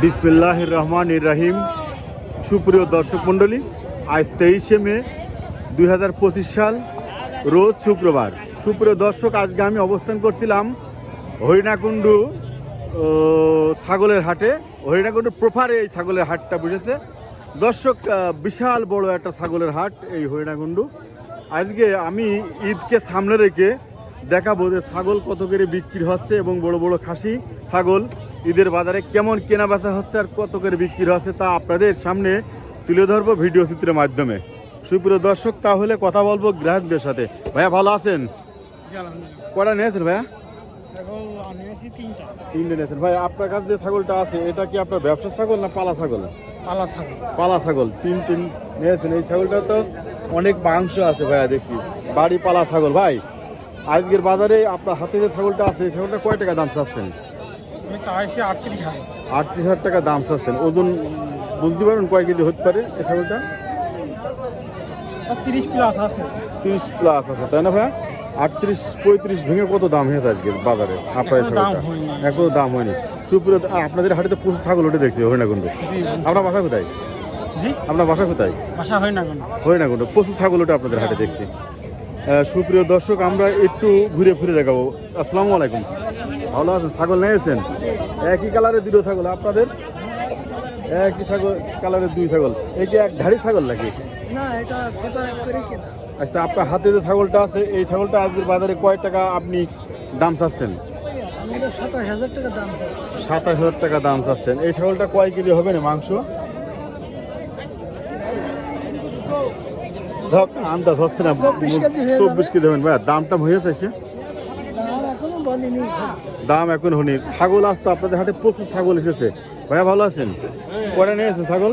বিসমিল্লাহির রহমানির রহিম। সুপ্রিয় দর্শক মণ্ডলী, আজ 23শে মে 2025 সাল, রোজ শুক্রবার। সুপ্রিয় দর্শক, আজকে আমি অবস্থান করছিলাম হরিণাকুণ্ডু ছাগলের হাটে। হরিণাকুণ্ডু প্রপারে এই ছাগলের হাটটা বুঝেছে দর্শক, বিশাল বড় একটা ছাগলের হাট এই হরিণাকুণ্ডু। আজকে আমি ঈদকে সামনে রেখে দেখাবো যে ছাগল কত করে বিক্রি হচ্ছে এবং বড় বড় খাসি ছাগল ঈদের বাজারে কেমন কেনা বেচা হচ্ছে আর কত করে বিক্রি হচ্ছে তা আপনাদের সামনে তুলে ধরবো ভিডিও চিত্রের মাধ্যমে। সুপ্রিয় দর্শক, তাহলে কথা বলবো গ্রাহকদের সাথে। ভাইয়া ভালো আছেন? কটা নিয়েছেন ভাইয়া? তিনটে নিয়েছেন ভাই। আপনার কাছে যে ছাগলটা আছে এটা কি আপনার ব্যবসার ছাগল না পালা ছাগল? পালা ছাগল তিন নিয়েছেন। এই ছাগলটা তো অনেক মাংস আছে ভাইয়া, দেখি বাড়ি পালা ছাগল। ভাই আজকের বাজারে আপনার হাতে যে ছাগলটা আছে এই ছাগলটা কয় টাকা দাম চাচ্ছেন? 38,000 টাকা দাম চাচ্ছেন। ওজন বুঝতে পারেন কয় কেজি হতে পারে এই ছাগলটা? 30 প্লাস আছে। 30 প্লাস আছে, তাই না ভাইয়া? 38-35 ভেঙে কত দাম হয়েছে আজকের বাজারে আপনার ছাগলটা? এখনো দাম হয়নি। সুপ্রিয়, আপনাদের হাটে তো প্রচুর ছাগল উঠে দেখছি হরিণাকুণ্ডু। আপনার বাসা কোথায়? আপনার বাসা কোথায়? হরিণাকুণ্ডু। প্রচুর ছাগল উঠে আপনাদের হাটে দেখছি। সুপ্রিয় দর্শক, আমরা একটু ঘুরে ফিরে দেখাবো। আসসালামু আলাইকুম। ভালো আছেন? ছাগল নিয়েছেন? একই কালারের দুটো ছাগল আপনাদের? একই ছাগল কালারের দুই ছাগল। এই কি এক ধাড়ি ছাগল নাকি? না, এটা সেপারেট করে কিনা। আচ্ছা, আপনার হাতে যে ছাগলটা আছে এই ছাগলটা আজকের বাজারে কয় টাকা আপনি দাম চাচ্ছেন? আমি তো 27,000 টাকা দাম চাচ্ছি। 27,000 টাকা দাম চাচ্ছেন। এই ছাগলটা কয় কেজি হবে না মাংস? আন্দাজ হচ্ছে না। 24 কেজি হবেন ভাইয়া। দামটা হয়েছে সে? দাম এখন হয়নি। ছাগল আসতো আপনাদের হাটে প্রচুর ছাগল এসেছে। ভাইয়া ভালো আছেন? কয়টা নিয়ে এসেছেন ছাগল?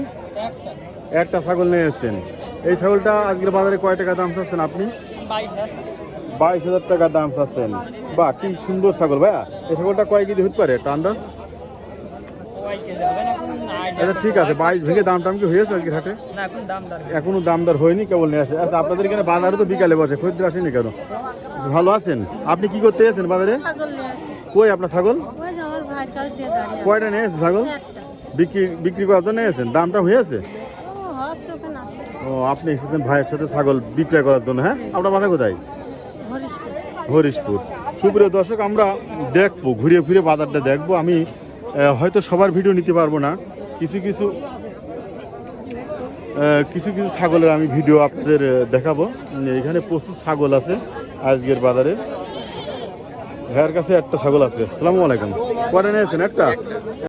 একটা ছাগল নিয়ে এসেছেন। এই ছাগলটা আজকের বাজারে কয় টাকা দাম চাচ্ছেন আপনি? 22,000 টাকা দাম চাচ্ছেন। বাহ, কি সুন্দর ছাগল ভাইয়া। এই ছাগলটা কয় কেজি হতে পারে একটা আন্দাজ? আচ্ছা ঠিক আছে, 22 ভেঙে দাম টাম কি হয়েছে আজকের হাটে? এখনো দামদার হয়নি, কেবল নিয়ে আসে। আচ্ছা, আপনাদের এখানে বাজারে তো বিকালে বসে, খরিদ্দার আসেনি কেন? ভালো আছেন? আপনি কি করতে এসেছেন বাজারে? কই আপনার ছাগল? কয়টা নিয়ে এসেছেন ছাগল? বিক্রি করার জন্য এসেছেন? দামটা হয়েছে? ও, আপনি এসেছেন ভাইয়ের সাথে ছাগল বিক্রয় করার জন্য। হ্যাঁ, আপনার বাসা কোথায়? হরিশপুর। সুপ্রিয় দর্শক, আমরা দেখবো, ঘুরে ফিরে বাজারটা দেখবো। আমি হয়তো সবার ভিডিও নিতে পারবো না, কিছু কিছু ছাগলের আমি ভিডিও আপনাদের দেখাবো। এখানে প্রচুর ছাগল আছে আজকের বাজারে। ভাইয়ের কাছে একটা ছাগল আছে। আসসালামু আলাইকুম। কয়টা নিয়েছেন? একটা।